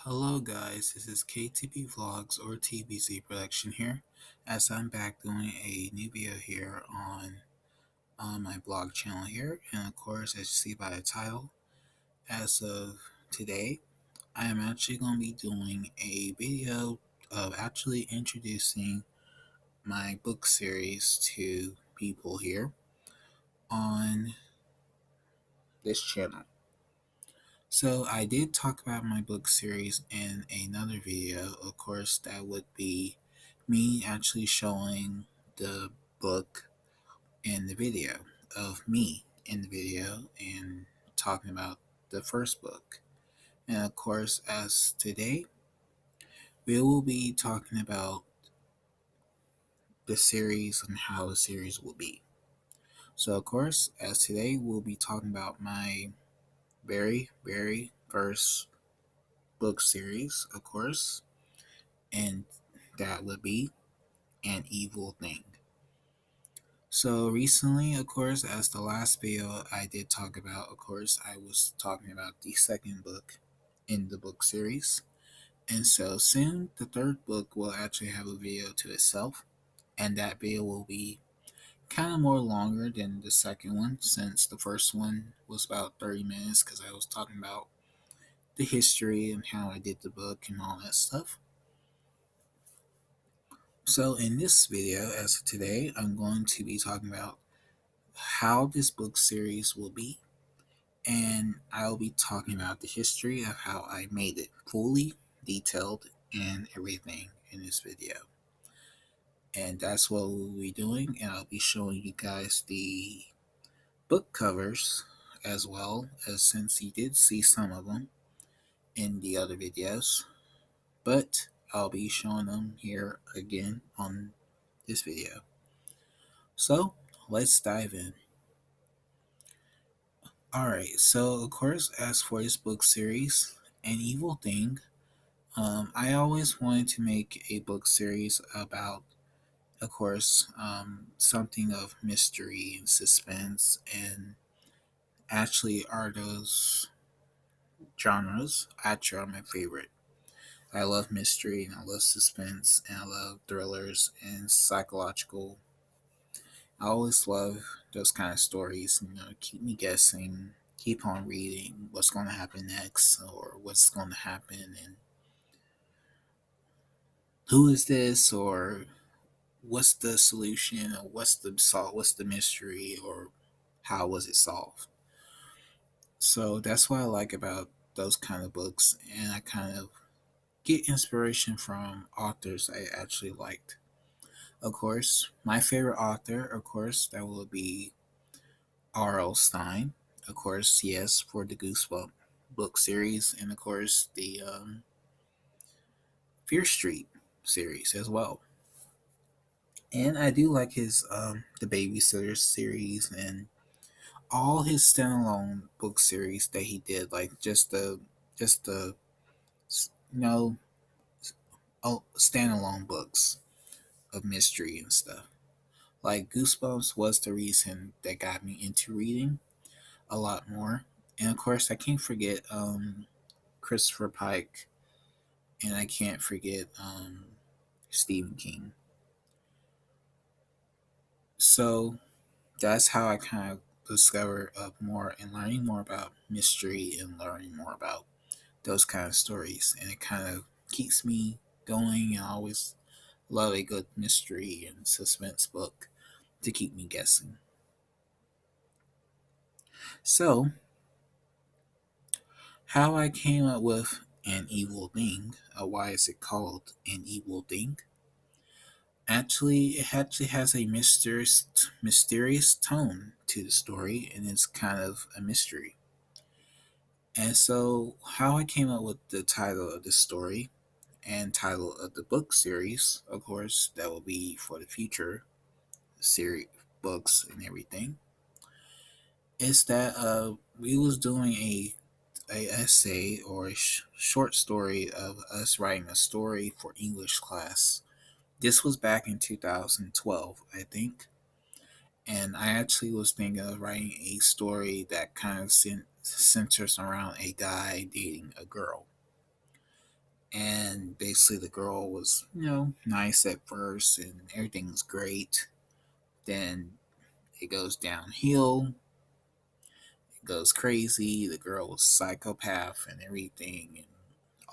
Hello guys, this is KTB Vlogs or TBZ Production here, as I'm back doing a new video here on my blog channel here, and of course as you see by the title, as of today, I am actually going to be doing a video of actually introducing my book series to people here on this channel. So I did talk about my book series in another video. Of course, that would be me actually showing the book in the video of me in the video and talking about the first book. And of course, as today, we will be talking about the series and how the series will be. So, of course, as today, we'll be talking about my very first book series, of course, and that would be An Evil Thing. So recently, of course, as the last video I did talk about, of course, I was talking about the second book in the book series. And so soon, the third book will actually have a video to itself, and that video will be kind of more longer than the second one, since the first one was about 30 minutes because I was talking about the history and how I did the book and all that stuff. So in this video, as of today, I'm going to be talking about how this book series will be, and I'll be talking about the history of how I made it fully detailed and everything in this video. And that's what we'll be doing, and I'll be showing you guys the book covers as well, as since you did see some of them in the other videos, but I'll be showing them here again on this video. So let's dive in. Alright, so of course, as for this book series, An Evil Thing, I always wanted to make a book series about, of course, something of mystery and suspense, and actually are those genres actually are my favorite. I love mystery and I love suspense and I love thrillers and psychological. I always love those kind of stories, keep me guessing, keep on reading what's going to happen next or what's going to happen and who is this or what's the solution or what's the mystery or how was it solved. So that's what I like about those kind of books, and I kind of get inspiration from authors I actually liked. Of course, my favorite author, of course, that will be R.L. Stein. Of course, yes, for the Goosebump book series, and of course the Fear Street series as well. And I do like his the Babysitter series and all his standalone book series that he did, like just the you know standalone books of mystery and stuff. Like Goosebumps was the reason that got me into reading a lot more. And of course, I can't forget Christopher Pike, and I can't forget Stephen King. So that's how I kind of discover more and learning more about mystery and learning more about those kind of stories. And it kind of keeps me going. And I always love a good mystery and suspense book to keep me guessing. So, how I came up with An Evil Thing, why is it called An Evil Thing? Actually, it actually has a mysterious tone to the story, and it's kind of a mystery. And so, how I came up with the title of the story and title of the book series, of course, that will be for the future series books and everything, is that we was doing a essay or a short story of us writing a story for English class. This was back in 2012, I think. And I actually was thinking of writing a story that kind of centers around a guy dating a girl. And basically, the girl was, nice at first and everything's great. Then it goes downhill, it goes crazy. The girl was psychopath and everything, and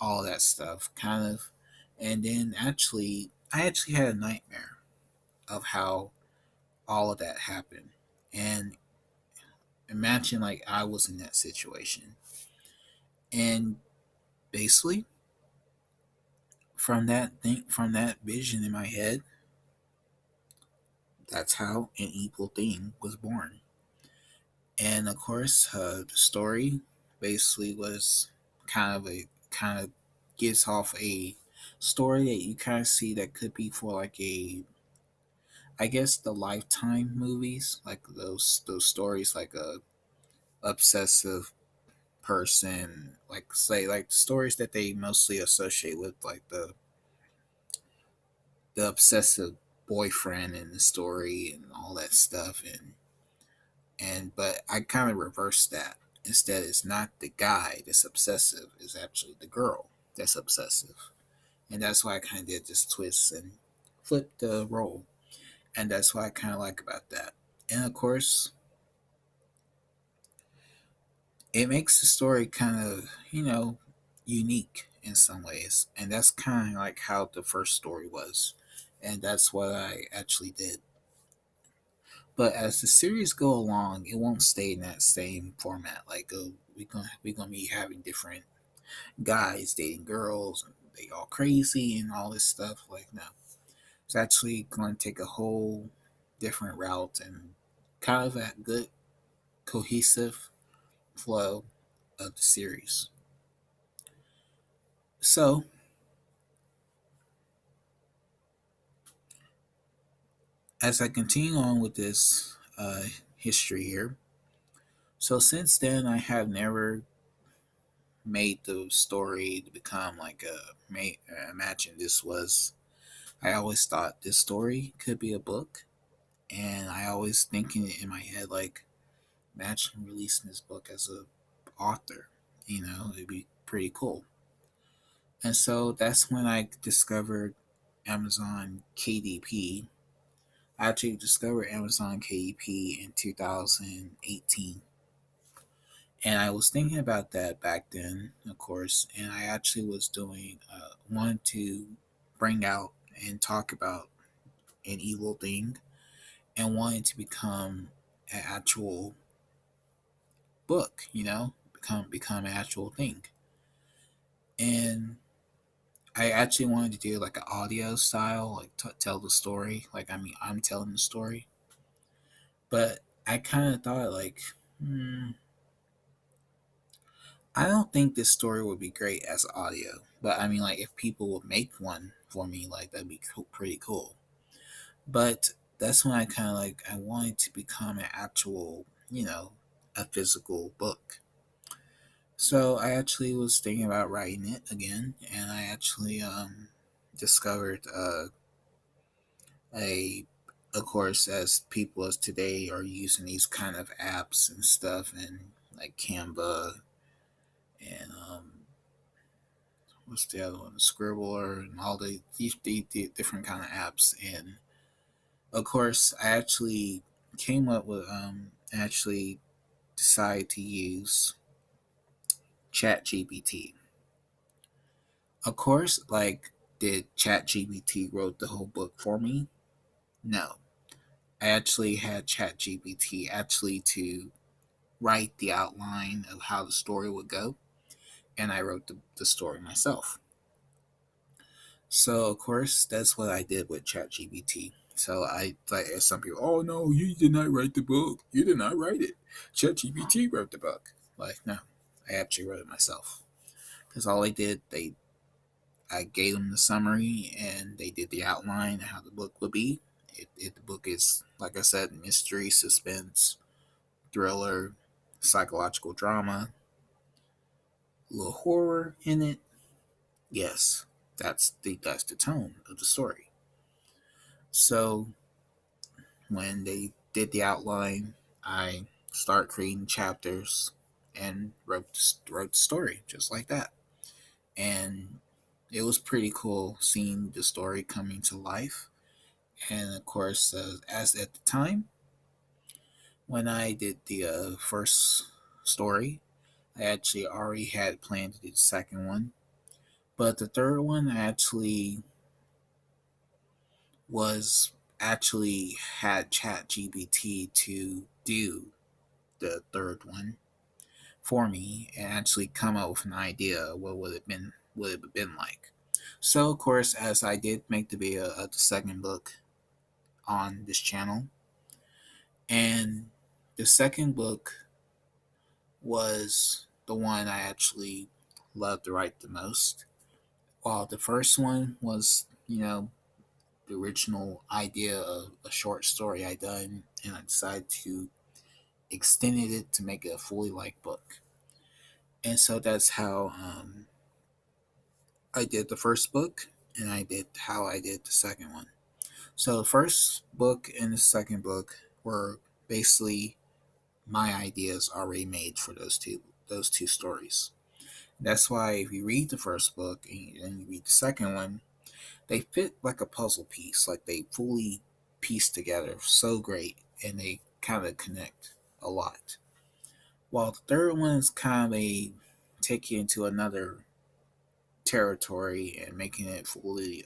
all that stuff, kind of. And then I actually had a nightmare of how all of that happened. And imagine like I was in that situation. And basically, from that vision in my head, that's how an evil thing was born. And of course, the story basically was kind of gives off a story that you kind of see that could be for like a, I guess, the Lifetime movies, like those stories, like a obsessive person, like say like stories that they mostly associate with like the obsessive boyfriend in the story and all that stuff. And but I kind of reversed that. Instead, it's not the guy that's obsessive; it's actually the girl that's obsessive, and that's why I kind of did this twist and flip the role, and that's what I kind of like about that. And of course, it makes the story kind of unique in some ways, and that's kind of like how the first story was, and that's what I actually did. But as the series go along, it won't stay in that same format. Like we gonna be having different guys dating girls, and they all crazy and all this stuff. Like no, it's actually going to take a whole different route and kind of a good cohesive flow of the series. So as I continue on with this history here, so since then I have never made the story to become like imagine this was, I always thought this story could be a book, and I always thinking it in my head like, imagine releasing this book as a author, it'd be pretty cool. And so that's when I discovered Amazon KDP. I actually discovered Amazon KDP in 2018. And I was thinking about that back then, of course, and I actually was doing, wanted to bring out and talk about an evil thing and wanted to become an actual book, become an actual thing. And I actually wanted to do like an audio style, like tell the story. Like, I mean, I'm telling the story. But I kind of thought, like, I don't think this story would be great as audio. But I mean, like, if people would make one for me, like, that'd be pretty cool. But that's when I kind of like, I wanted to become an actual, a physical book. So I actually was thinking about writing it again, and I actually discovered a of course, as people as today are using these kind of apps and stuff, and like Canva and what's the other one, Scribbler, and all the different kind of apps. And of course, I actually came up with actually decided to use ChatGPT. Of course, like, did ChatGPT wrote the whole book for me? No. I actually had ChatGPT actually to write the outline of how the story would go, and I wrote the story myself. So of course that's what I did with ChatGPT. So I like, some people, oh no, you did not write the book. You did not write it. ChatGPT wrote the book. Like no, I actually wrote it myself. Because all I gave them the summary and they did the outline of how the book would be. The book is, like I said, mystery, suspense, thriller, psychological drama, a little horror in it. Yes, that's the tone of the story. So when they did the outline, I started creating chapters and wrote the story just like that. And it was pretty cool seeing the story coming to life. And of course, as at the time when I did the first story, I actually already had planned to do the second one. But the third one I was actually had ChatGPT to do the third one for me and actually come up with an idea of what would it have been like. So of course, as I did make the video of the second book on this channel, and the second book was the one I actually loved to write the most. While the first one was, the original idea of a short story I done, and I decided to extend it to make it a fully like book. And so that's how I did the first book, and I did how I did the second one. So the first book and the second book were basically my ideas already made for those two stories. That's why if you read the first book and you read the second one, they fit like a puzzle piece. Like they fully piece together so great, and they kind of connect a lot. While the third one is kind of a take you into another territory and making it fully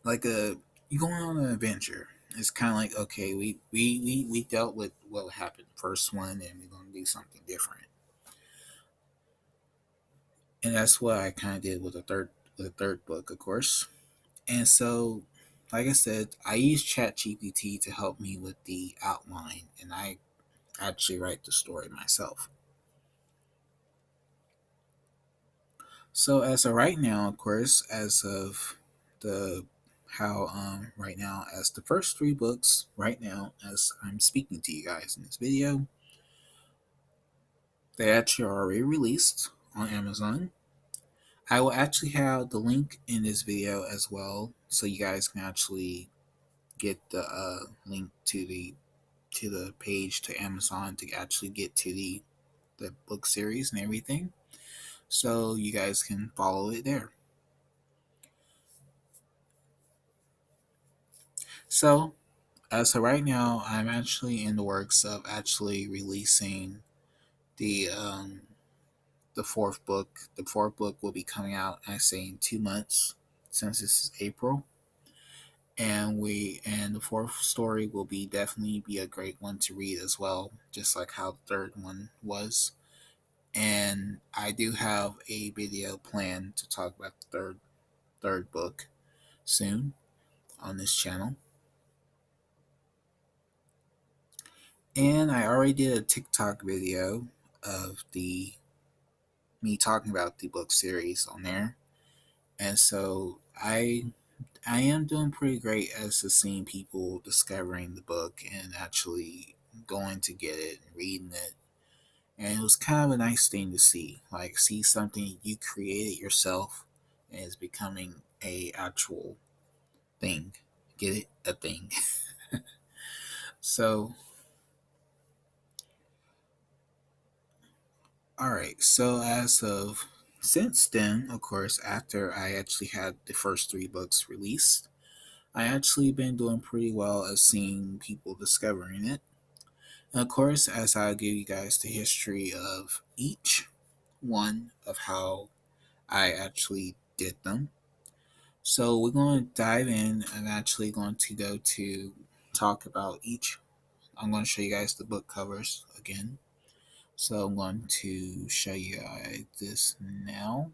like a you going on an adventure. It's kind of like, okay, we dealt with what happened first one, and we're gonna do something different. And that's what I kind of did with the third book, of course. And so, like I said, I use ChatGPT to help me with the outline, and I actually write the story myself. So as of right now, of course, as of the how right now as the first three books right now as I'm speaking to you guys in this video, they actually are already released on Amazon. I will actually have the link in this video as well, so you guys can actually get the link to the page to Amazon to actually get to the book series and everything, so you guys can follow it there. So as of right now, I'm actually in the works of actually releasing the um, the fourth book. The fourth book will be coming out, I say, in 2 months, since this is April, and the fourth story will be definitely be a great one to read as well, just like how the third one was. And I do have a video planned to talk about the third book soon on this channel. And I already did a TikTok video of the me talking about the book series on there. And so I am doing pretty great as to seeing people discovering the book and actually going to get it and reading it. And it was kind of a nice thing to see. Like see something you created yourself and it's becoming a actual thing. Get it? A thing. So alright, so as of since then, of course, after I actually had the first three books released, I actually been doing pretty well at seeing people discovering it. And of course, as I give you guys the history of each one of how I actually did them. So we're going to dive in. I'm actually going to go to talk about each. I'm going to show you guys the book covers again. So I'm going to show you guys this now.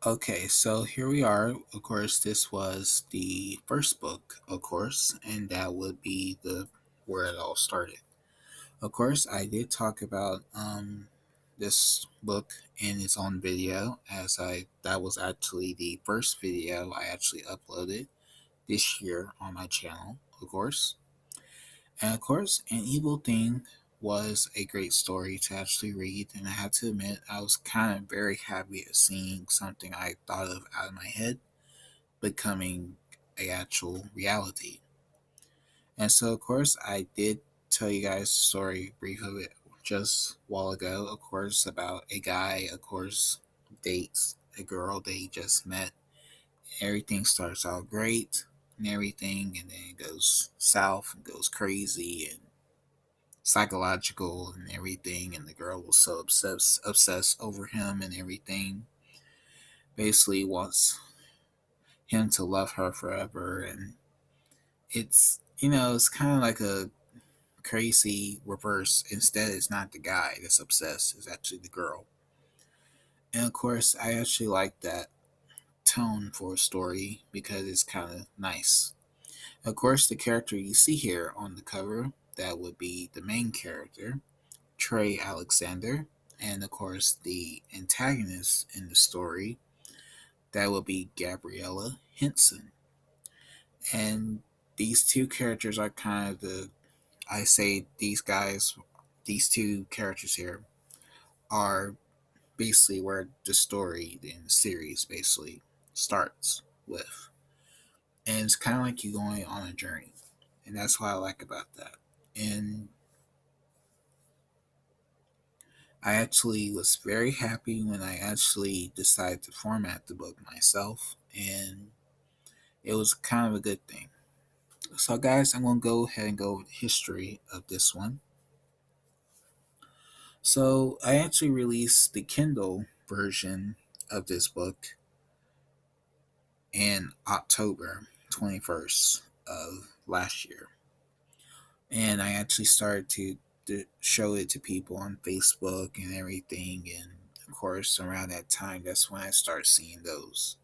Okay, so here we are. Of course, this was the first book, of course, and that would be the where it all started. Of course, I did talk about this book in its own video, as I that was actually the first video I actually uploaded this year on my channel, of course. And of course, An Evil Thing was a great story to actually read, and I have to admit, I was kind of very happy at seeing something I thought of out of my head becoming a actual reality. And so, of course, I did tell you guys a story brief of it just a while ago, of course, about a guy, of course, dates a girl that he just met. Everything starts out great and everything, and then it goes south and goes crazy and psychological and everything. And the girl was so obsessed over him and everything. Basically, wants him to love her forever. And it's kind of like a crazy reverse. Instead, it's not the guy that's obsessed, it's actually the girl. And of course, I actually like that tone for a story because it's kind of nice. Of course, the character you see here on the cover, that would be the main character, Trey Alexander. And of course, the antagonist in the story, that would be Gabriella Henson. And these two characters are kind of I say these two characters here are basically where the story in the series basically starts with. And it's kind of like you going on a journey. And that's what I like about that. And I actually was very happy when I actually decided to format the book myself. And it was kind of a good thing. So, guys, I'm going to go ahead and go over the history of this one. So, I actually released the Kindle version of this book in October 21st of last year. And I actually started to show it to people on Facebook and everything. And of course, around that time, that's when I started seeing those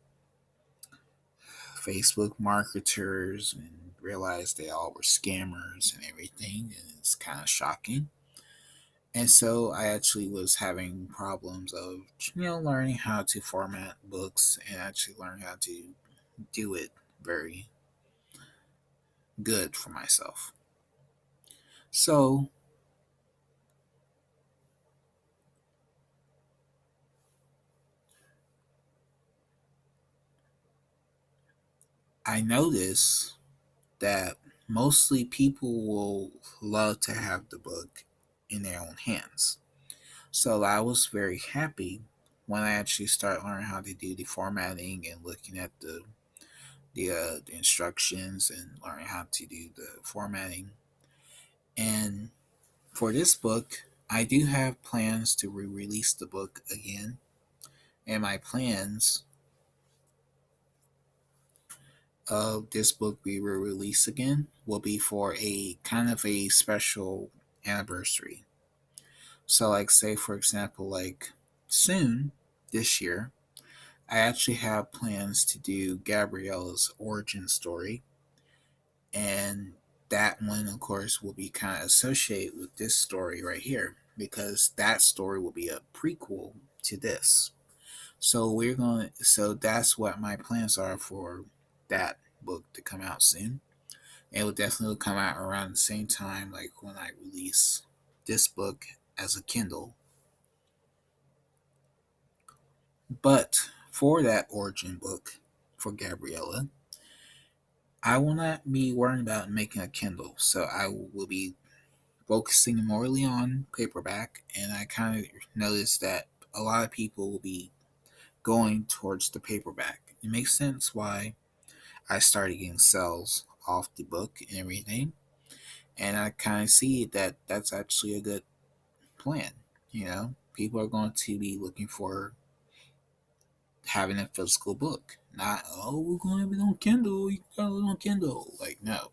Facebook marketers and realized they all were scammers and everything. And it's kind of shocking. And so I actually was having problems of, learning how to format books and actually learn how to do it very good for myself. So I noticed that mostly people will love to have the book in their own hands. So I was very happy when I actually started learning how to do the formatting and looking at the instructions and learning how to do the formatting. And for this book, I do have plans to re-release the book again. And my plans of this book we will release again will be for a kind of a special anniversary. So, like, say for example, like soon this year, I actually have plans to do Gabriella's origin story, and that one, of course, will be kind of associated with this story right here because that story will be a prequel to this. So that's what my plans are for that book to come out soon. It will definitely come out around the same time, like when I release this book as a Kindle. But for that origin book for Gabriella, I will not be worrying about making a Kindle. So I will be focusing morely on paperback. And I kind of noticed that a lot of people will be going towards the paperback. It makes sense why I started getting sales off the book and everything. And I kind of see that that's actually a good plan. People are going to be looking for having a physical book, not we're going to be on Kindle. You got it on Kindle. Like no,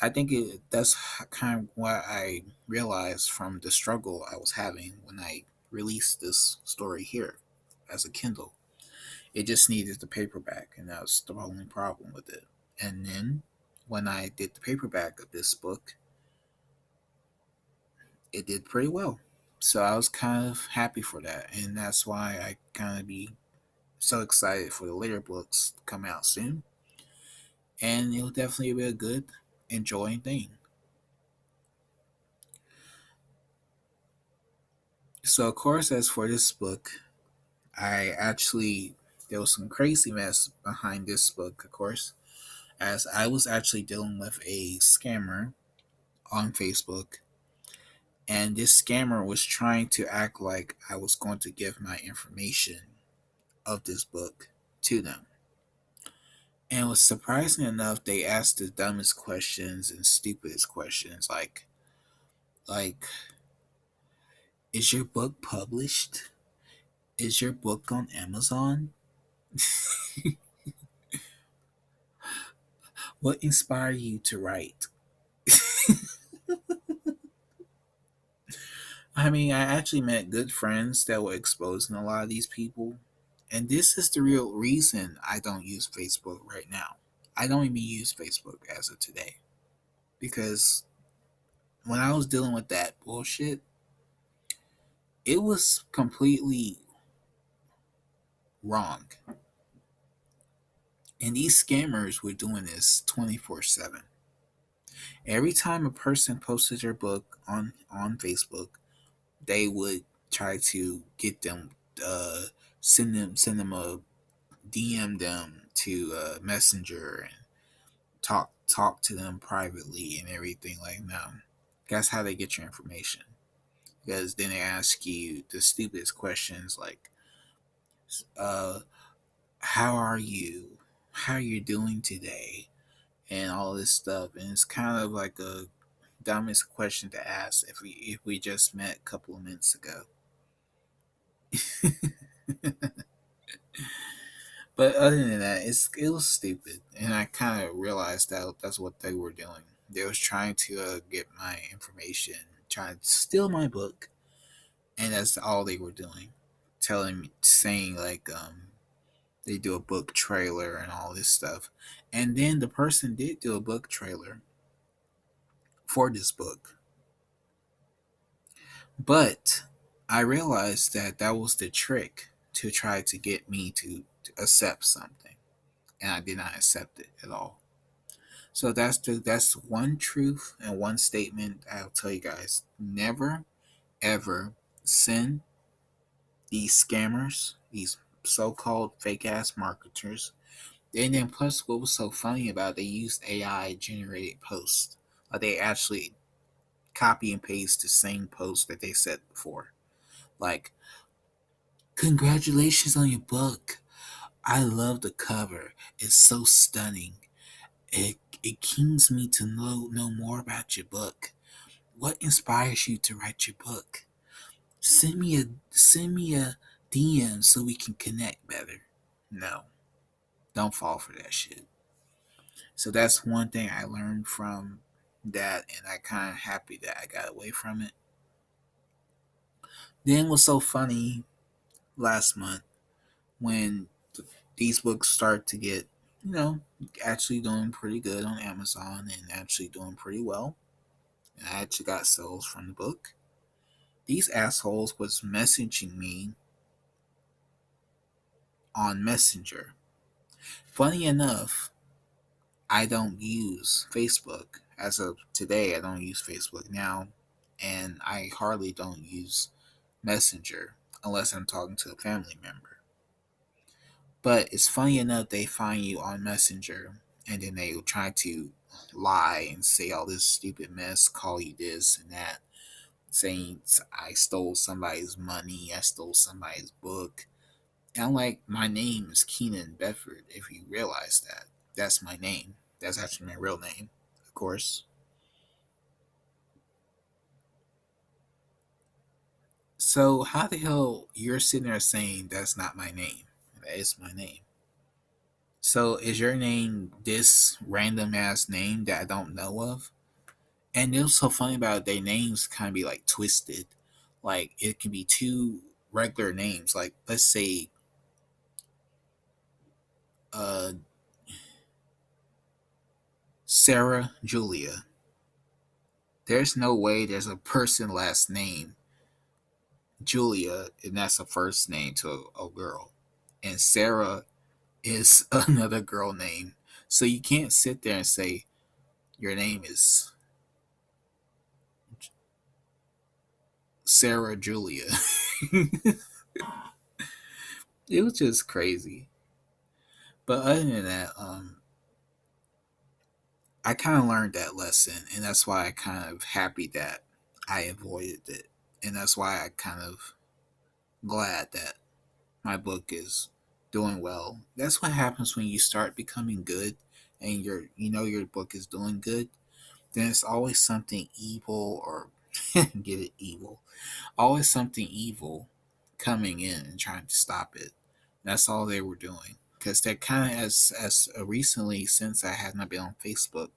I think that's kind of what I realized from the struggle I was having when I released this story here as a Kindle. It just needed the paperback, and that was the only problem with it. And then when I did the paperback of this book, it did pretty well. So I was kind of happy for that, and that's why I kind of be so excited for the later books to come out soon. And it'll definitely be a good, enjoying thing. So, of course, as for this book, I actually there was some crazy mess behind this book, of course, as I was actually dealing with a scammer on Facebook, and this scammer was trying to act like I was going to give my information of this book to them. And it was surprising enough, they asked the dumbest questions and stupidest questions like, is your book published? Is your book on Amazon? What inspired you to write? I mean, I actually met good friends that were exposing a lot of these people. And this is the real reason I don't use Facebook right now. I don't even use Facebook as of today. Because when I was dealing with that bullshit, it was completely wrong. And these scammers were doing this 24/7. Every time a person posted their book on Facebook, they would try to get them, uh, send them a DM them to Messenger and talk to them privately and everything like that. That's how they get your information. Because then they ask you the stupidest questions like, uh, "How are you? How are you doing today?" and all this stuff. And it's kind of like a dumbest question to ask if we just met a couple of minutes ago. But other than that, it was stupid, and I kind of realized that that's what they were doing. They was trying to get my information, trying to steal my book, and that's all they were doing. Telling me, saying like, they do a book trailer and all this stuff, and then the person did do a book trailer for this book, but I realized that that was the trick to try to get me to accept something, and I did not accept it at all. So that's one truth and one statement I'll tell you guys. Never ever send these scammers, these so-called fake ass marketers. And then plus what was so funny about it, they used AI generated posts. Like they actually copy and paste the same post that they said before. Like, congratulations on your book. I love the cover. It's so stunning. It kings me to know more about your book. What inspires you to write your book? Send me a DM so we can connect better. No, don't fall for that shit. So that's one thing I learned from that, and I kind of happy that I got away from it. Then what's so funny last month when these books start to get, you know, actually doing pretty good on Amazon and actually doing pretty well. And I actually got sales from the book. These assholes was messaging me on Messenger. Funny enough, I don't use Facebook. As of today, I don't use Facebook now, and I hardly don't use Messenger unless I'm talking to a family member. But it's funny enough, they find you on Messenger and then they will try to lie and say all this stupid mess, call you this and that, saying I stole somebody's money, I stole somebody's book. And I'm like, my name is Keenan Bedford, if you realize that. That's my name. That's actually my real name, of course. So how the hell you're sitting there saying that's not my name? That is my name. So is your name this random ass name that I don't know of? And it was so funny about it, their names kind of be like twisted. Like it can be two regular names. Like let's say, uh, Sarah Julia. There's no way there's a person last name Julia and that's a first name to a girl. And Sarah is another girl name. So you can't sit there and say your name is Sarah Julia. It was just crazy. But other than that, I kind of learned that lesson, and that's why I kind of happy that I avoided it, and that's why I kind of glad that my book is doing well. That's what happens when you start becoming good, and your book is doing good. Then it's always something evil or get it evil, always something evil coming in and trying to stop it. That's all they were doing because they're kind of as recently since I had not been on Facebook,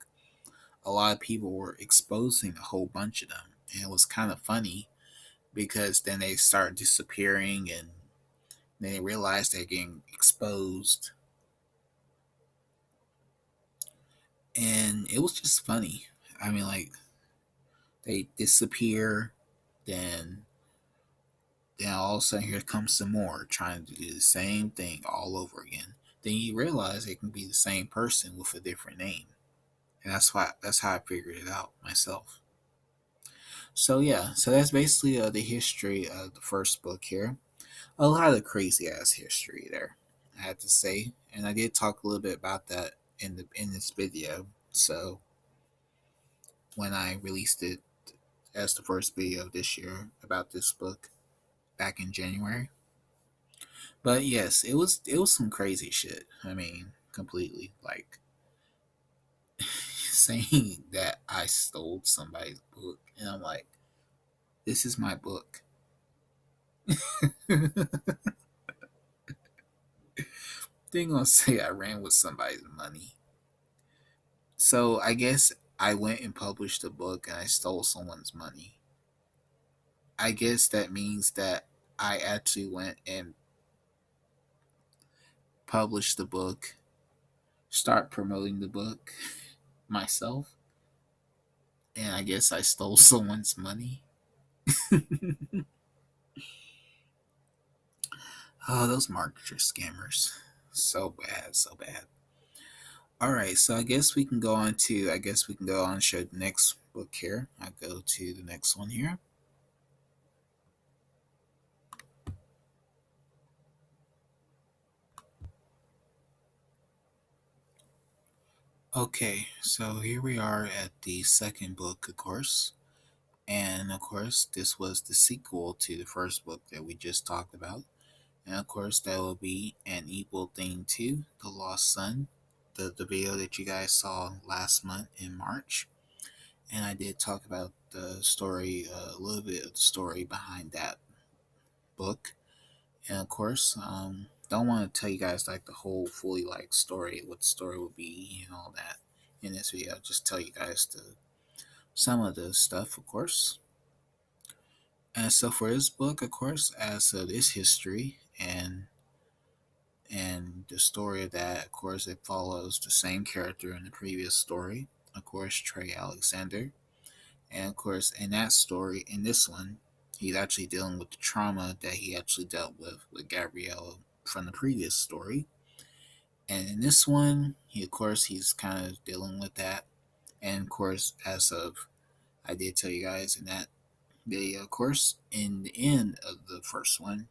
a lot of people were exposing a whole bunch of them, and it was kind of funny because then they start disappearing and then they realize they're getting exposed, and it was just funny. I mean, like they disappear, then all of a sudden here comes some more trying to do the same thing all over again. Then you realize it can be the same person with a different name, and that's how I figured it out myself. So yeah, so that's basically the history of the first book here. A lot of crazy ass history there, I had to say, and I did talk a little bit about that in this video. So when I released it as the first video this year about this book back in January. But yes, it was some crazy shit. I mean, completely like saying that I stole somebody's book, and I'm like, this is my book. They gonna say I ran with somebody's money. So I guess I went and published a book and I stole someone's money. I guess that means that I actually went and published the book, start promoting the book myself, and I guess I stole someone's money. Oh, those marketer scammers. So bad, so bad. All right, so I guess we can go on and show the next book here. I go to the next one here. Okay, so here we are at the second book, of course. And of course, this was the sequel to the first book that we just talked about. And of course, that will be An Evil Thing 2, The Lost Son, the video that you guys saw last month in March. And I did talk about the story, a little bit of the story behind that book. And of course, don't want to tell you guys like the whole fully like story, what the story will be, and all that in this video. I'll just tell you guys some of the stuff, of course. And so for this book, of course, as this history and the story of that, of course, it follows the same character in the previous story, of course, Trey Alexander. And of course, in that story, in this one, he's actually dealing with the trauma that he actually dealt with Gabriella from the previous story. And in this one, of course, he's kind of dealing with that. And of course, as of I did tell you guys in that video, of course, in the end of the first one,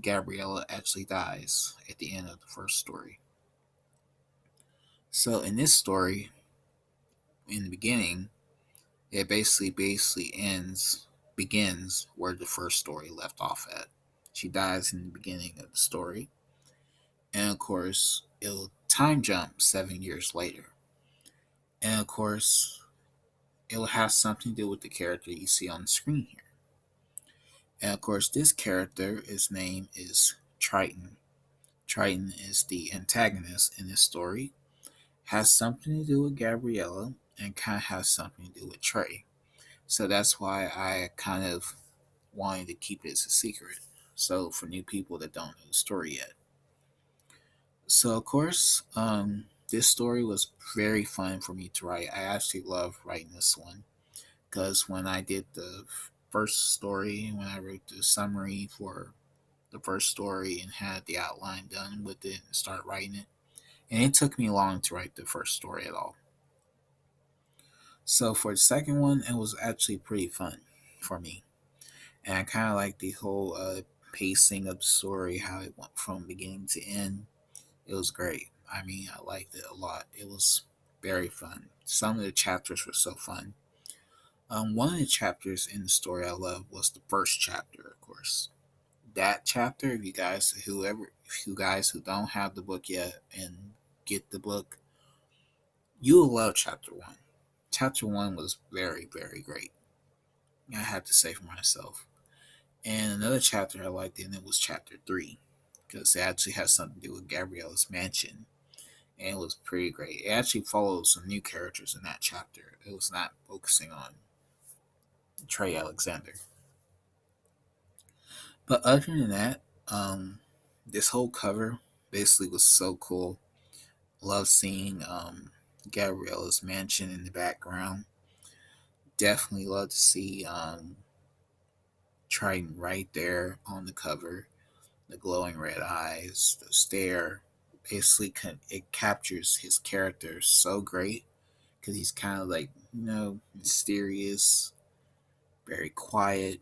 Gabriella actually dies at the end of the first story. So in this story, in the beginning, it basically begins where the first story left off at. She dies in the beginning of the story, and of course, it'll time jump 7 years later, and of course, it'll have something to do with the character you see on the screen here. And of course, this character, his name is Triton. Triton is the antagonist in this story. Has something to do with Gabriella and kind of has something to do with Trey. So that's why I kind of wanted to keep it as a secret. So for new people that don't know the story yet. So of course, this story was very fun for me to write. I actually love writing this one because when I did the first story, when I wrote the summary for the first story and had the outline done with it and start writing it, and it took me long to write the first story at all. So for the second one, it was actually pretty fun for me, and I kind of like the whole pacing of the story, how it went from beginning to end. It was great. I mean, I liked it a lot. It was very fun. Some of the chapters were so fun. One of the chapters in the story I loved was the first chapter, of course. That chapter, if you guys who don't have the book yet and get the book, you will love chapter one. Chapter one was very, very great. I have to say for myself. And another chapter I liked in it was chapter three, because it actually has something to do with Gabriella's mansion, and it was pretty great. It actually followed some new characters in that chapter. It was not focusing on Trey Alexander. But other than that, this whole cover basically was so cool. Love seeing Gabriella's mansion in the background. Definitely love to see Triton right there on the cover. The glowing red eyes, the stare. Basically, it captures his character so great because he's kind of like, mysterious, very quiet.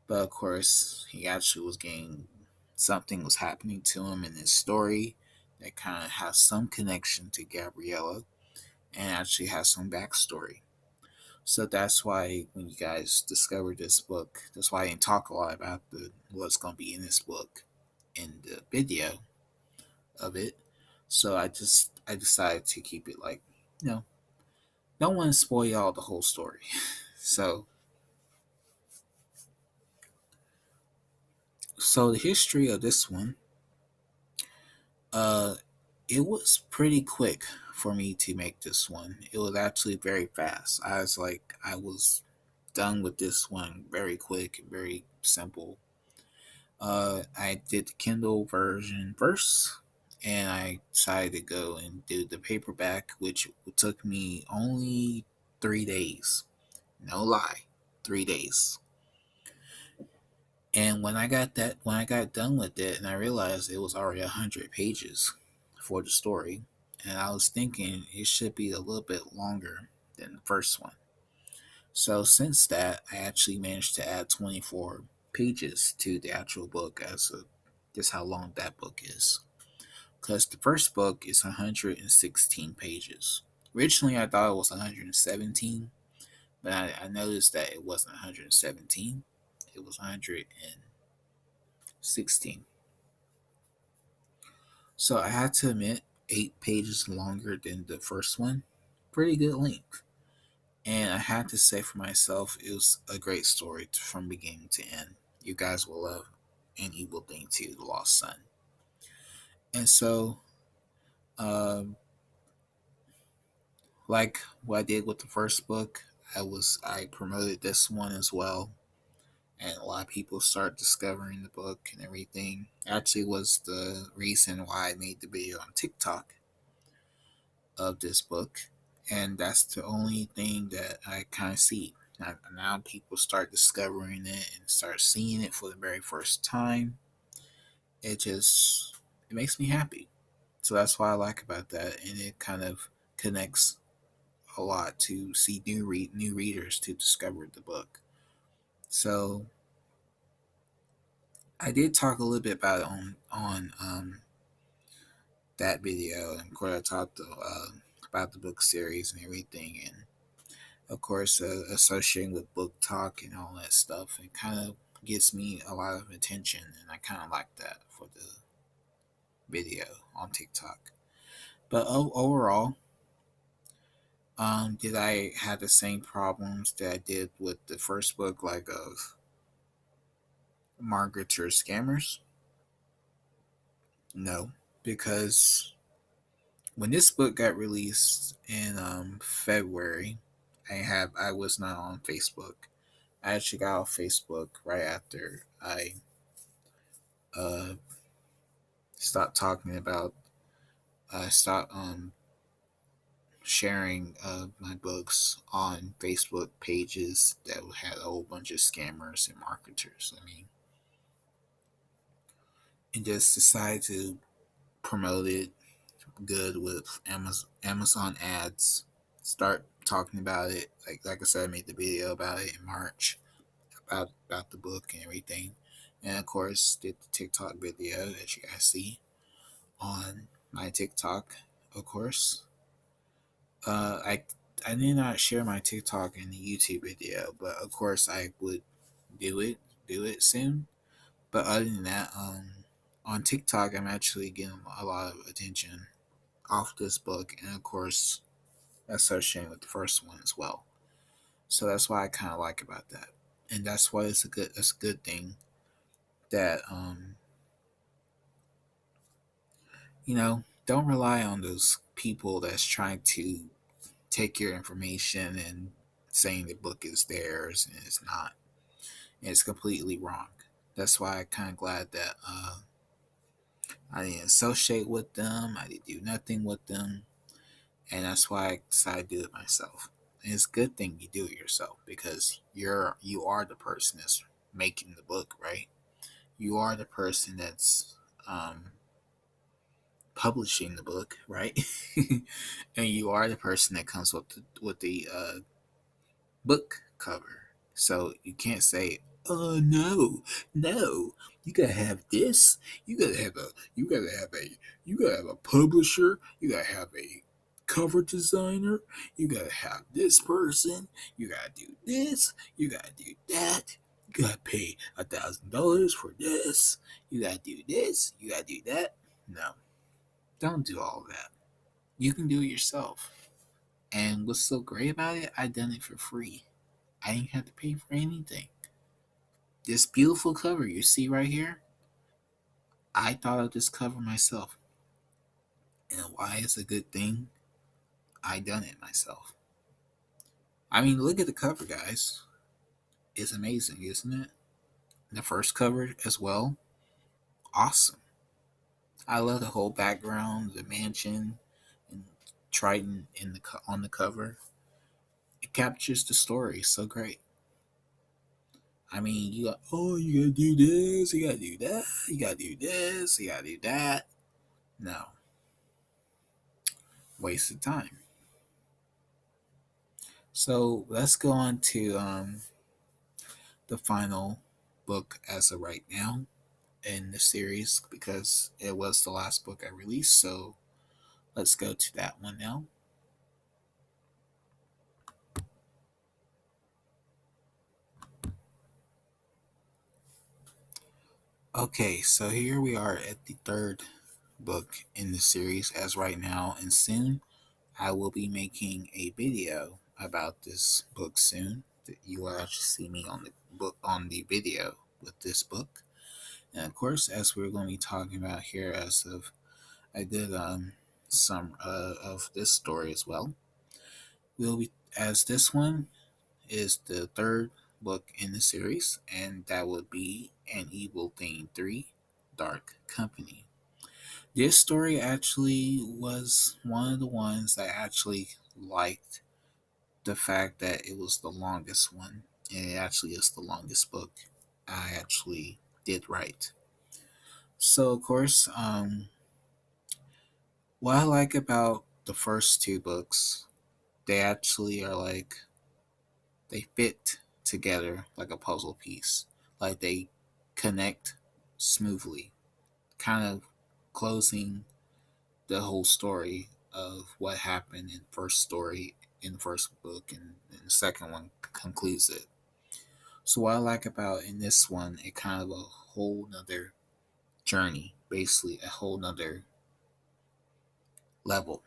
But of course, he actually was getting something was happening to him in his story that kind of has some connection to Gabriella and actually has some backstory. So that's why when you guys discovered this book, that's why I didn't talk a lot about the what's going to be in this book in the video of it. So I decided to keep it like, you know, don't want to spoil y'all the whole story. So the history of this one, uh, it was pretty quick for me to make this one. It was actually very fast. I was done with this one very quick and very simple. I did the Kindle version first, and I decided to go and do the paperback, which took me only 3 days. No lie, 3 days. And when I got done with it, and I realized it was already 100 pages for the story, and I was thinking it should be a little bit longer than the first one. So since that, I actually managed to add 24 pages to the actual book as a just how long that book is. Because the first book is 116 pages. Originally, I thought it was 117, but I noticed that it wasn't 117. It was 116. So I had to admit, 8 pages longer than the first one. Pretty good length. And I had to say for myself, it was a great story from beginning to end. You guys will love An Evil Thing too, The Lost Son. And so, um, like what I did with the first book, I promoted this one as well, and a lot of people start discovering the book and everything. Actually, was the reason why I made the video on TikTok of this book, and that's the only thing that I kind of see. Now people start discovering it and start seeing it for the very first time. It makes me happy. So that's what I like about that, and it kind of connects a lot to see new readers to discover the book. So I did talk a little bit about it on that video, and of course I talked about the book series and everything, and of course, associating with book talk and all that stuff, it kind of gets me a lot of attention, and I kind of like that for the video on TikTok. But overall, did I have the same problems that I did with the first book, like of Margaret or Scammers? No, because when this book got released in February, I was not on Facebook. I actually got off Facebook right after I uh, stopped talking about. I stopped sharing my books on Facebook pages that had a whole bunch of scammers and marketers. I mean, and just decided to promote it good with Amazon ads. Start talking about it. Like I said, I made the video about it in March about the book and everything. and of course did the TikTok video that you guys see on my TikTok. Of course, uh, I I did not share my TikTok in the YouTube video, but of course I would do it do it soon. But other than that, on TikTok I'm actually getting a lot of attention off this book, and of course associated with the first one as well. So that's why I kind of like about that, and that's why it's a good thing that don't rely on those people that's trying to take your information and saying the book is theirs and it's not. It's completely wrong. That's why I kind of glad that I didn't associate with them. I didn't do nothing with them, and that's why I decided to do it myself. And it's a good thing you do it yourself because you are the person that's making the book, right? You are the person that's um, publishing the book, right? And you are the person that comes with the book cover. So you can't say, "Oh no, no, you gotta have this. You gotta have a publisher. You gotta have a cover designer. You gotta have this person. You gotta do this. You gotta do that. You gotta pay $1,000 for this. You gotta do this. You gotta do that." No, don't do all that. You can do it yourself. And what's so great about it? I done it for free. I didn't have to pay for anything. This beautiful cover you see right here, I thought of this cover myself. And why it's a good thing, I done it myself. I mean, look at the cover, guys. It's amazing, isn't it? The first cover as well, awesome. I love the whole background, the mansion, and Triton on the cover. It captures the story so great. I mean, you gotta do this, you gotta do that, you gotta do this, you gotta do that. No, waste of time. So let's go on to the final book as of right now in the series because it was the last book I released. So let's go to that one now. Okay, so here we are at the third book in the series as right now, and soon I will be making a video about this book soon. You will actually see me on the book on the video with this book. And of course, as we're going to be talking about here as of I did some of this story as well. We'll be as this one is the third book in the series, and that would be An Evil Thing 3 Dark Company. This story actually was one of the ones I actually liked the fact that it was the longest one, and it actually is the longest book I actually did write. So, of course, what I like about the first two books, they actually are like, they fit together like a puzzle piece. Like they connect smoothly, kind of closing the whole story of what happened in first story in the first book, and the second one concludes it. So what I like about in this one, it kind of a whole nother journey, basically a whole nother level.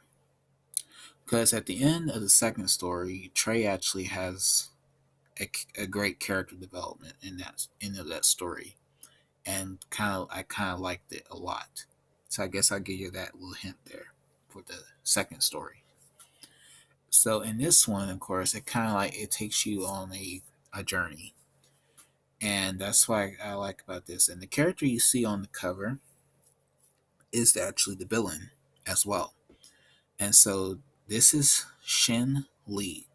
Because at the end of the second story, Trey actually has a great character development in that end of that story, and I kind of liked it a lot. So I guess I'll give you that little hint there for the second story. So in this one, of course, it kind of like it takes you on a journey, and that's why I like about this. And the character you see on the cover is actually the villain as well. And so this is Shin Lee.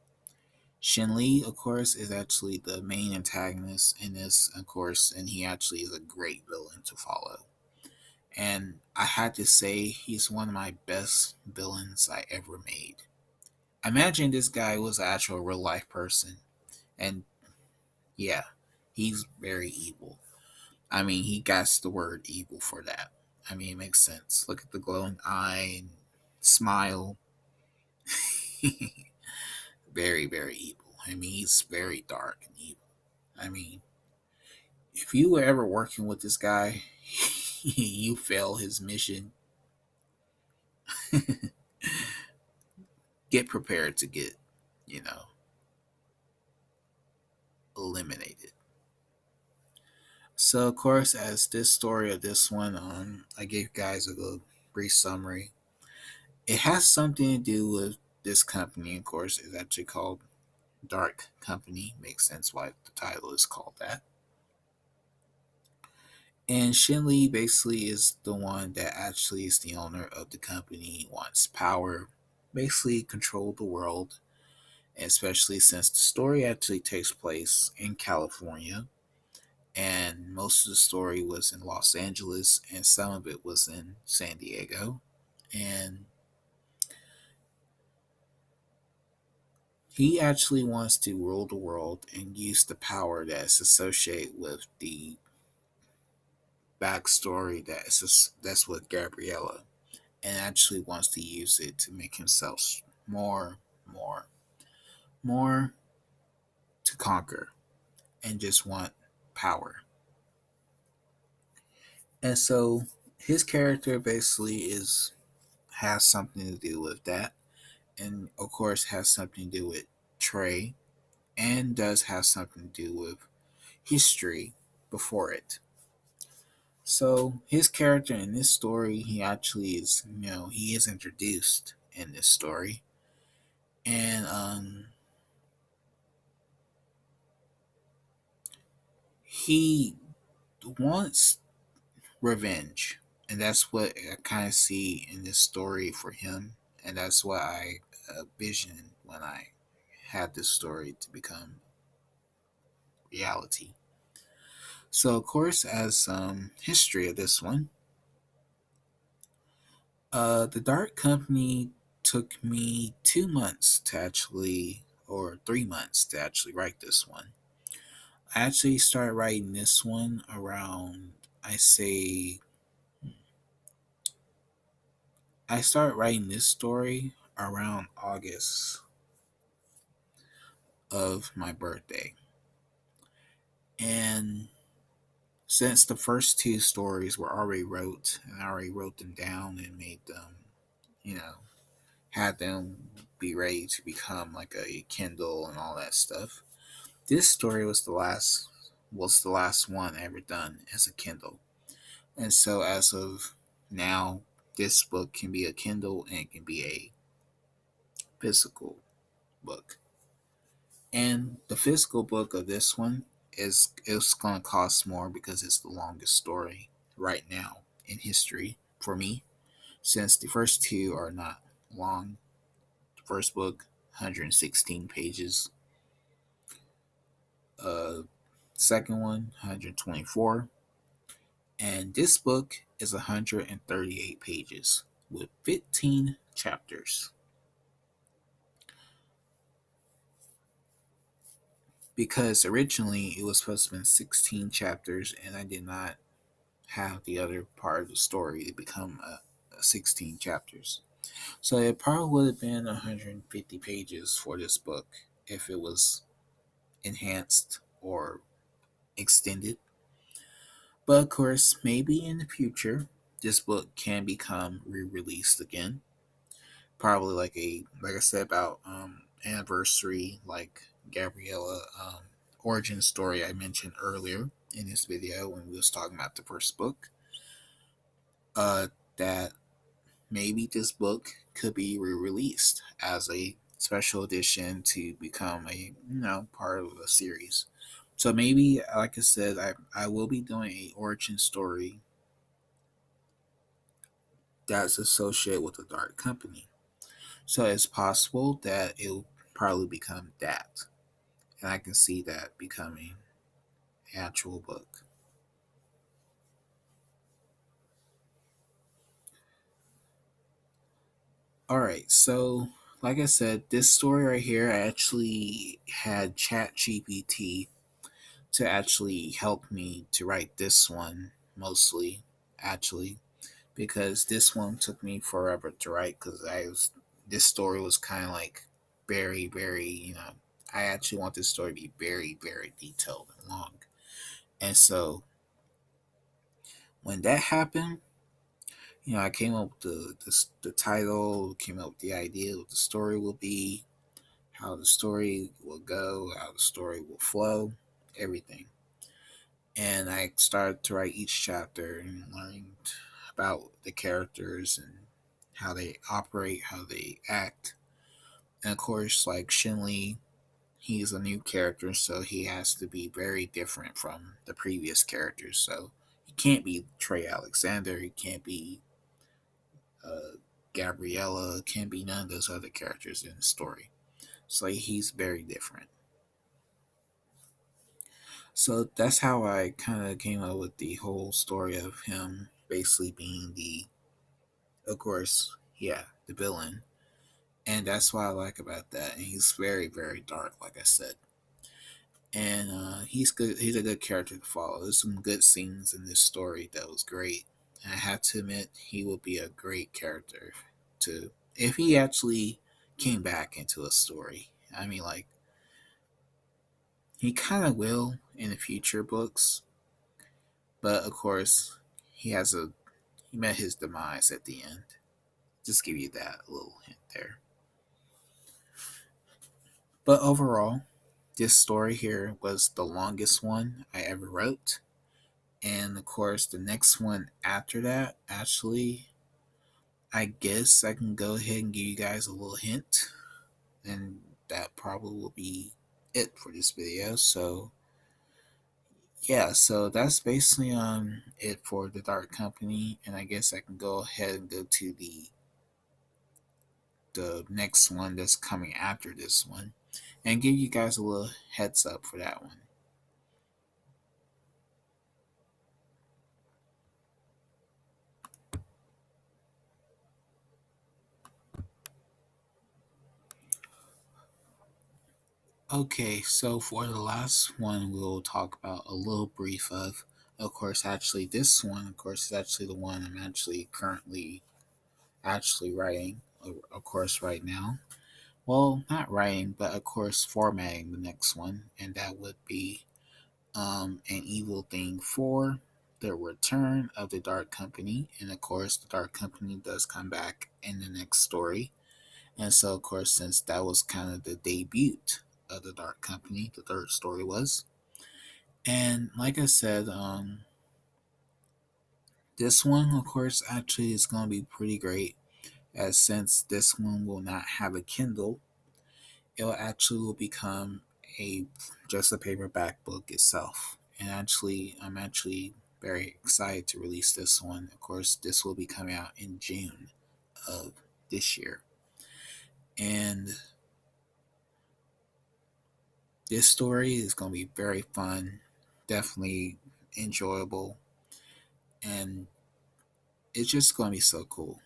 Shin Lee, of course, is actually the main antagonist in this, of course, and he actually is a great villain to follow. And I had to say, he's one of my best villains I ever made. Imagine this guy was an actual real life person, and yeah, he's very evil. I mean, he gets the word evil for that. I mean, it makes sense. Look at the glowing eye and smile. Very, very evil. I mean, he's very dark and evil. I mean, if you were ever working with this guy, you fail his mission, get prepared to get, you know, eliminated. So, of course, as this story of this one, I gave you guys a little brief summary. It has something to do with this company, of course, is actually called Dark Company. Makes sense why the title is called that. And Shinli basically is the one that actually is the owner of the company, wants power, basically control the world, especially since the story actually takes place in California. And most of the story was in Los Angeles, and some of it was in San Diego. And he actually wants to rule the world and use the power that's associated with the backstory that's with Gabriella, and actually wants to use it to make himself more, more, more to conquer, and just want power. And so his character basically is has something to do with that, and of course has something to do with Trey, and does have something to do with history before it. So his character in this story, he actually is, he is introduced in this story, and he wants revenge, and that's what I kind of see in this story for him, and that's what I visioned when I had this story to become reality. So, of course, as history of this one, the Dark Company took me 2 months to actually, or 3 months to actually write this one. I actually started writing this one around, I say, I started writing this story around August of my birthday. And since the first two stories were already wrote, and I already wrote them down and made them, you know, had them be ready to become like a Kindle and all that stuff. This story was the last one I ever done as a Kindle. And so as of now, this book can be a Kindle and it can be a physical book. And the physical book of this one is gonna cost more because it's the longest story right now in history for me. Since the first two are not long. The first book, 116 pages. Uh Second one, 124. And this book is 138 pages with 15 chapters. Because originally it was supposed to be 16 chapters, and I did not have the other part of the story to become 16 chapters. So it probably would have been 150 pages for this book if it was enhanced or extended. But of course, maybe in the future, this book can become re-released again. Probably like I said about anniversary, like Gabriella origin story I mentioned earlier in this video when we was talking about the first book. That maybe this book could be re-released as a special edition to become a part of a series. So maybe, like I said, I will be doing a origin story that's associated with the Dark Company. So it's possible that it'll probably become that, and I can see that becoming an actual book. All right, so like I said, this story right here, I actually had ChatGPT to actually help me to write this one mostly, actually, because this one took me forever to write because I was this story was kind of like very, very, I actually want this story to be very, very detailed and long. And so when that happened, I came up with the title, came up with the idea what the story will be, how the story will go, how the story will flow, everything. And I started to write each chapter and learned about the characters and how they operate, how they act. And of course, like Shinley, he's a new character, so he has to be very different from the previous characters. So he can't be Trey Alexander, he can't be uh, Gabriella, can't be none of those other characters in the story. So he's very different. So that's how I kind of came up with the whole story of him basically being of course, yeah, the villain. And that's what I like about that. And he's very, very dark, like I said. And he's good. He's a good character to follow. There's some good scenes in this story that was great. And I have to admit, he would be a great character to if he actually came back into a story. I mean, like he kind of will in the future books, but of course, he met his demise at the end. Just give you that little hint there. But overall, this story here was the longest one I ever wrote. And of course, the next one after that, actually, I guess I can go ahead and give you guys a little hint. And that probably will be it for this video. So, yeah, so that's basically it for the Dark Company. And I guess I can go ahead and go to the next one that's coming after this one and give you guys a little heads up for that one. Okay, so for the last one, we'll talk about a little brief of. Of course, actually, this one, of course, is actually the one I'm actually currently actually writing, of course, right now. Well, not writing, but of course, formatting the next one, and that would be an evil thing for the return of the Dark Company, and of course, the Dark Company does come back in the next story. And so, of course, since that was kind of the debut of the Dark Company, the third story was. And like I said, this one, of course, actually is going to be pretty great. As since this one will not have a Kindle, it will actually will become a just a paperback book itself. And actually, I'm actually very excited to release this one. Of course, this will be coming out in June of this year. And this story is going to be very fun, definitely enjoyable, and it's just going to be so cool.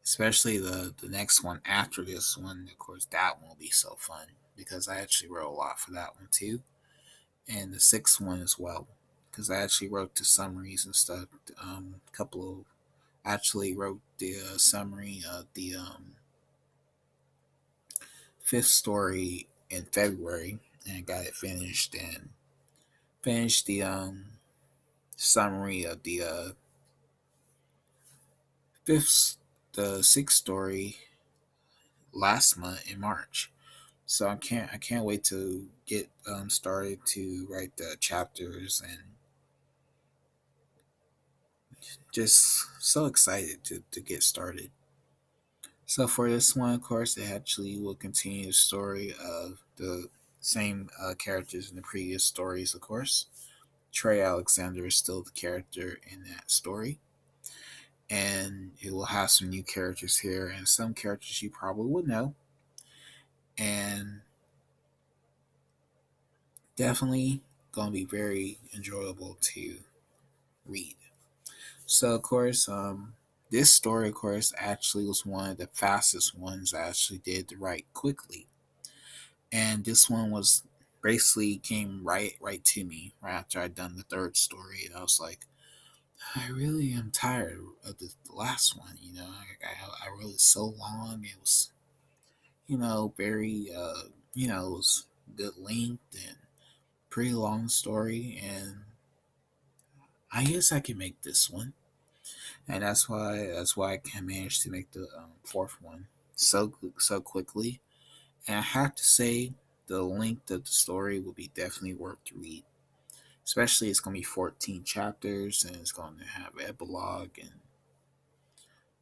Especially the next one after this one, of course, that one will be so fun because I actually wrote a lot for that one too, and the sixth one as well because I actually wrote the summaries and stuff. A couple of actually wrote the summary of the fifth story in February and got it finished and finished the summary of the fifth, the sixth story last month in March. So I can't wait to get started to write the chapters and just so excited to get started. So for this one, of course, it actually will continue the story of the same characters in the previous stories. Of course, Trey Alexander is still the character in that story, and it will have some new characters here and some characters you probably would know, and definitely gonna be very enjoyable to read. So of course, this story, of course, actually was one of the fastest ones I actually did to write quickly, and this one was basically came right to me right after I'd done the third story, and I was like, I really am tired of the last one. I wrote it so long. It was very it was good length and pretty long story, and I guess I can make this one, and that's why I can manage to make the fourth one so quickly. And I have to say, the length of the story will be definitely worth to read. Especially, it's going to be 14 chapters, and it's going to have epilogue, and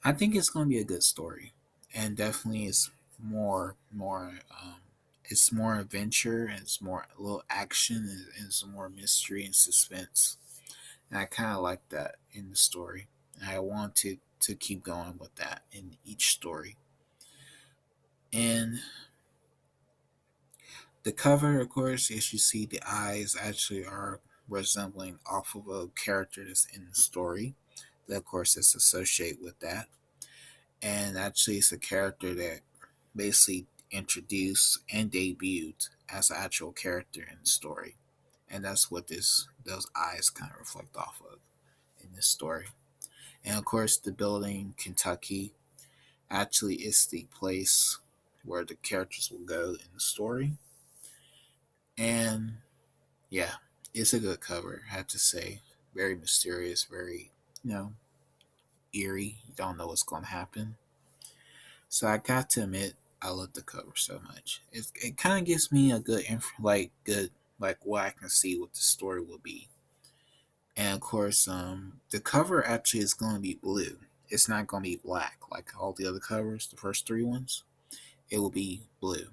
I think it's going to be a good story. And definitely, it's it's more adventure, and it's more a little action, and some more mystery and suspense. And I kind of like that in the story. And I want to keep going with that in each story. And the cover, of course, as you see, the eyes actually are resembling off of a character that's in the story. That, of course, is associated with that. And actually, it's a character that basically introduced and debuted as an actual character in the story. And that's what those eyes kind of reflect off of in this story. And of course, the building, Kentucky, actually is the place where the characters will go in the story. And yeah, it's a good cover, I have to say. Very mysterious, very, you know, eerie. You don't know what's going to happen. So I got to admit, I love the cover so much. It kind of gives me a good like what I can see what the story will be. And of course, the cover actually is going to be blue. It's not going to be black like all the other covers, the first three ones. It will be blue,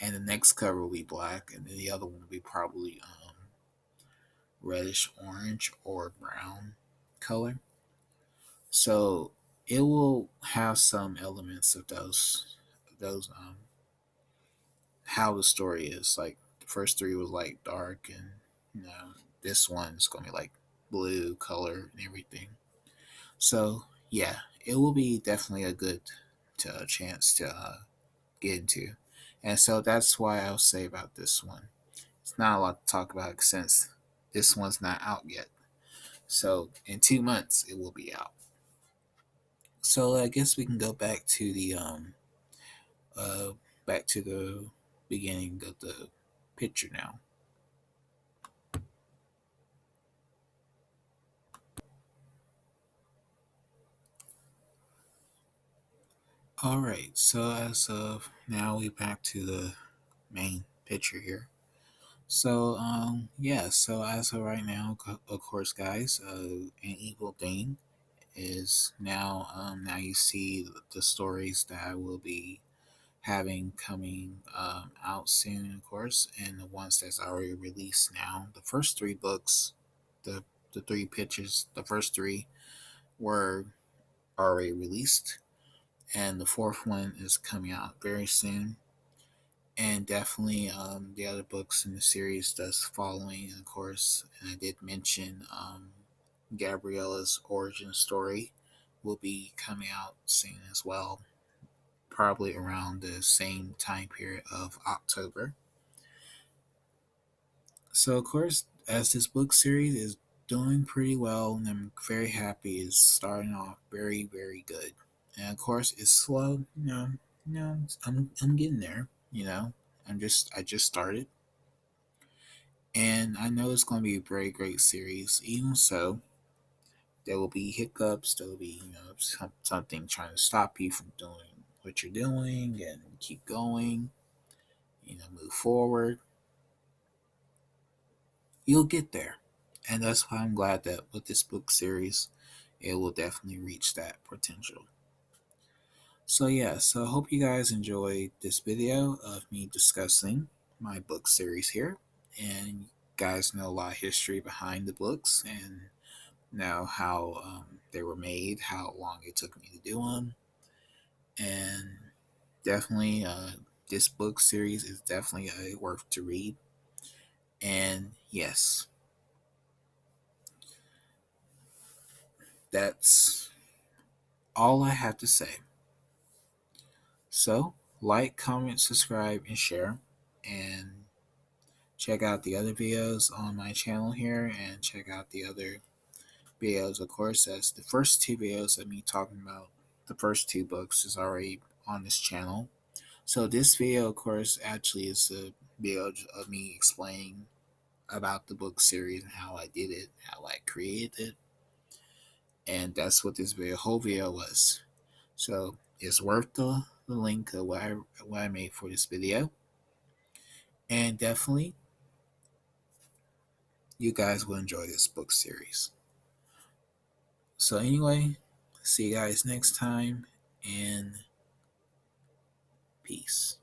and the next cover will be black, and then the other one will be probably reddish orange or brown color. So it will have some elements of those how the story is. Like the first three was like dark, and this one's gonna be like blue color and everything. So yeah, it will be definitely a good chance to get into, and so that's why I'll say about this one. It's not a lot to talk about since this one's not out yet. So in 2 months it will be out. So I guess we can go uh back to the beginning of the picture now. All right. So as of now, we back to the main picture here. So yeah. So as of right now, of course, guys, an evil thing is now you see the stories that I will be having coming out soon, of course, and the ones that's already released now. The first three books, the the three pictures, the first three were already released, and the fourth one is coming out very soon. And definitely the other books in the series that's following, of course. And I did mention Gabriella's origin story will be coming out soon as well, probably around the same time period of October. So, of course, as this book series is doing pretty well, and I'm very happy, it's starting off very good. And of course, it's slow. I'm getting there. I just started, and I know it's going to be a very great series. Even so, there will be hiccups. There will be something trying to stop you from doing what you're doing and keep going. Move forward. You'll get there. And that's why I'm glad that with this book series, it will definitely reach that potential. So, yeah, so I hope you guys enjoyed this video of me discussing my book series here. And you guys know a lot of history behind the books and know how they were made, how long it took me to do them. And definitely, this book series is definitely worth to read. And yes, that's all I have to say. So, like, comment, subscribe, and share. And check out the other videos on my channel here and check out the other videos. Of course, as the first two videos of me talking about the first two books is already on this channel. So this video, of course, actually is a video of me explaining about the book series and how I did it, how I created it, and that's what this whole video was. So it's worth the link of what I made for this video, and definitely you guys will enjoy this book series. So anyway, see you guys next time, and peace.